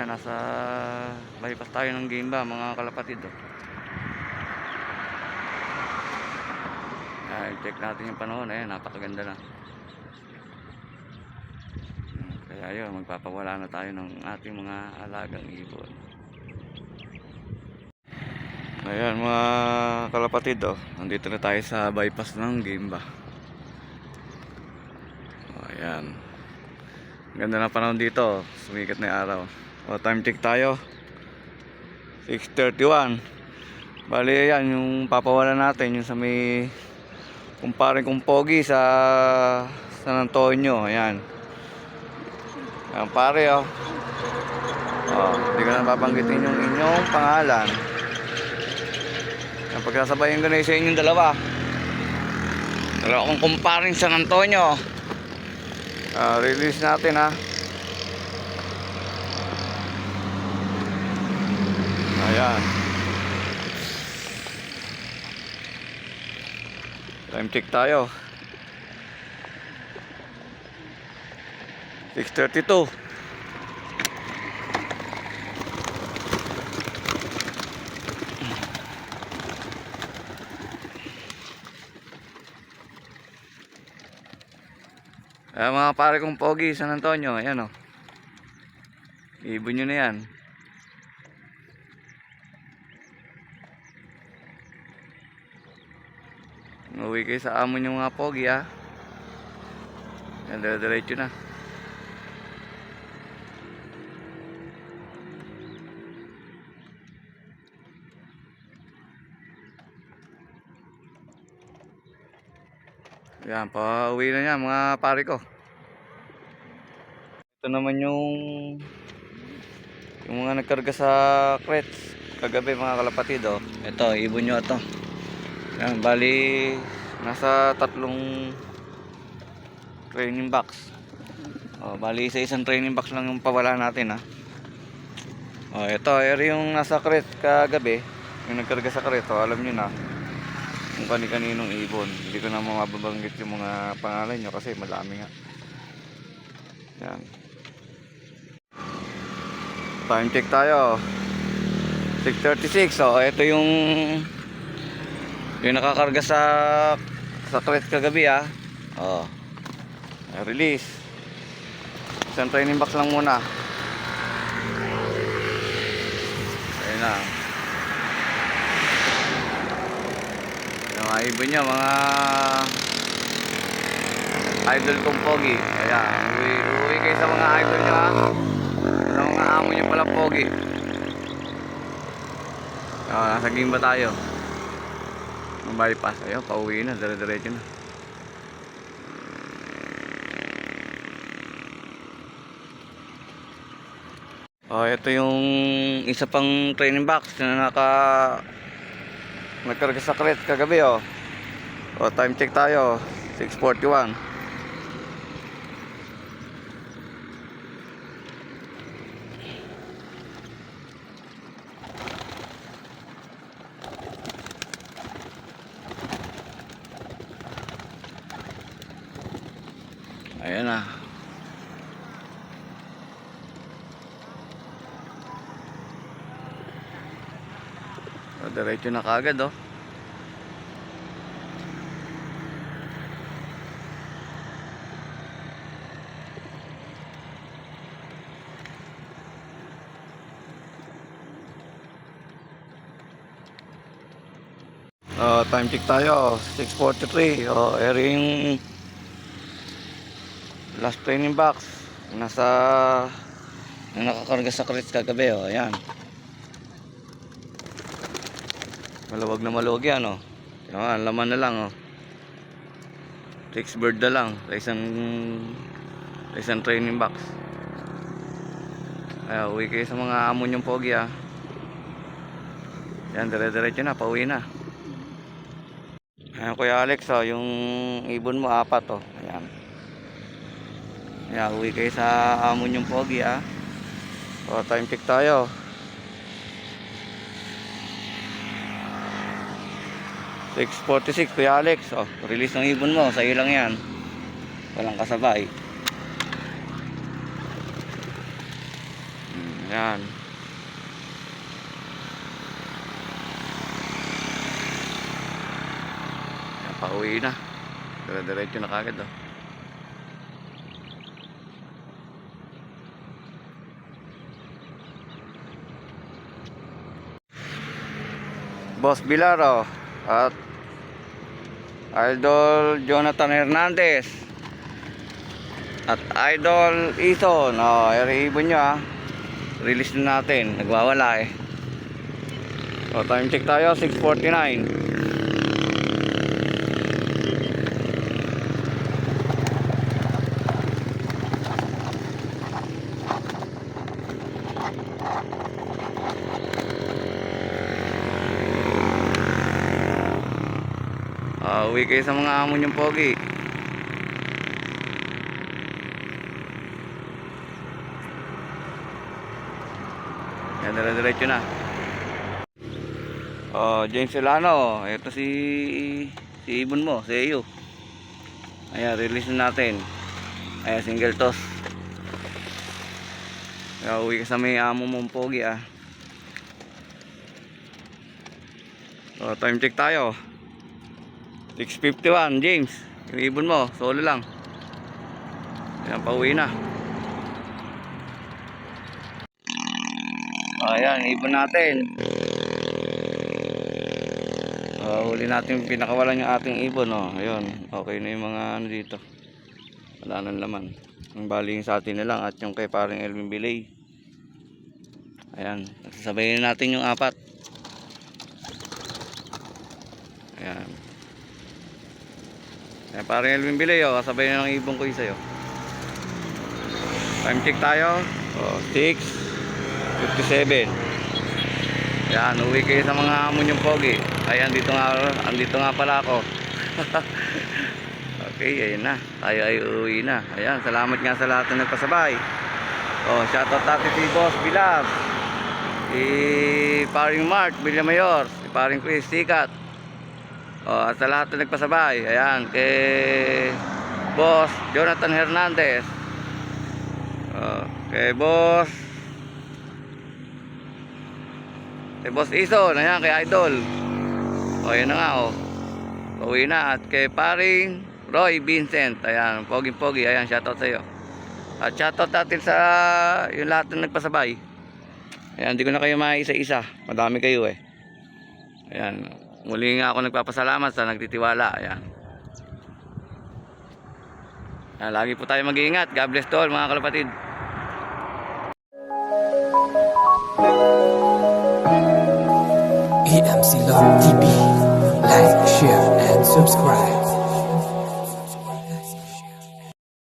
Ayan, nasa bypass tayo ng Gimba mga kalapatid. Ayan, check natin yung panahon. Ayan, napakaganda na. Kaya yun, magpapawala na tayo ng ating mga alagang ibon. Ayan mga kalapatid, nandito na tayo sa bypass ng Gimba. Ayan, ganda na panahon dito. Sumikat na yung araw. Time check tayo, 6:31. Bali yan yung papawala natin, yung sa may kumpare kong pogi sa San Antonio. Ayan, ayan pare, hindi ko na babanggitin yung inyong pangalan. Ayan, pagsasabayin ko na sa inyong dalawa kong kumparing San Antonio. Release natin, ayan, time check tayo, 6:32. Ayan mga pare kong pogi San Antonio. Ayan, ibon nyo na yan. Uwi kayo sa amo nyo mga pogi, Yan, dire-diretso na. Ayan, pauwi na yan mga pare ko. Ito naman yung mga nagkarga sa crates kagabi mga kalapatid. Ito, ibon nyo ito. Ayan, bali nasa 3 training box. Bali sa isang training box lang yung pawala natin, ito, yung nasa crate kagabi, yung nagkarga sa crate. Alam nyo na kung kani-kaninong ibon. Hindi ko na mababanggit yung mga pangalan nyo kasi madami nga. Yan, time check tayo, 6:36. Ito yung nakakarga sa crate kagabi, release. Isang training box lang muna. Ayun na yung mga ibon nyo, mga idol kong pogi. Ayan, uwi kayo sa mga idol nyo, sa mga amo nyo pala pogi. Nasa Gimba tayo ng bypass. Ayun, pauwi na, dire-diretso na. Ito yung isa pang training box na nagkarga sa crate kagabi. Time check tayo, 6:41. Ayan na. Diretso na kagad, time check tayo, 6:43. Yung last training box nakakarga sa crates kagabi. Ayan, maluwag na maluwag yan. Ayan, laman na lang. 6 bird na lang sa isang training box. Uwi kayo sa mga amo nyong pogi, Yan, dire-diretso na, pauwi na. Ayan Kuya Alex, yung ibon mo 4. Ayan, uwi kayo sa amo nyong pogi, time check tayo, 6:46. Kuya Alex, release ng ibon mo, sa ilang yan, walang kasabay. Ayan. Ayan, pauwi na. Dire-diretso na kagad oh. Boss Bilaro at Idol Jonathan Hernandez at Idol Ison. Oh, i-ibon nyo ah. Release na natin. Nagwawala eh. So, time check tayo, 6:49. Uwi kayo sa mga amo niyong pogi. Yan, dire-diretso na. James Solano. Ito si ibon mo, si Eyo. Ayan, release na natin. Ayan, single toss. Uwi ka sa may amo mong pogi ah. Time check tayo, 6:51. James, yung ibon mo, solo lang. Ayan, pauwi na. Ayan, ibon natin. Huli natin yung pinakawalan yung ating ibon. Ayun, okay na yung mga ano dito. Wala nang laman. Ang baling sa atin na lang at yung kay paring Elvin Bilay. Ayan, sasabayin natin yung 4. Ayan. Ayan, paring Elvin Bilay, kasabay na ng ibon ko yung sa'yo. Time check tayo. 6:57. Ayan, uwi kayo sa mga amon yung pogi. Ayan, andito nga pala ako. Okay, ayun na. Tayo ay uwi na. Ayan, salamat nga sa lahat na nagpasabay. Shoutout natin si Boss Bilab, si paring Mark Villamayor, si paring Chris Sikat. At sa lahat na nagpasabay. Ayan, kay Boss Jonathan Hernandez. Kay Boss Ison. Ayan, kay Idol. Ayan na nga pauwi na. At kay paring Roy Vincent. Ayan, pogi-pogi. Ayan, shoutout sa iyo. At shoutout natin sa yung lahat na nagpasabay. Ayan, hindi ko na kayo maisa-isa. Madami kayo eh. Ayan, muli nga ako nagpapasalamat sa nagtitiwala. Ayan. Ayan, lagi po tayo mag-iingat. God bless to all mga kalapatid. EMC Love TV. Like, share, and subscribe.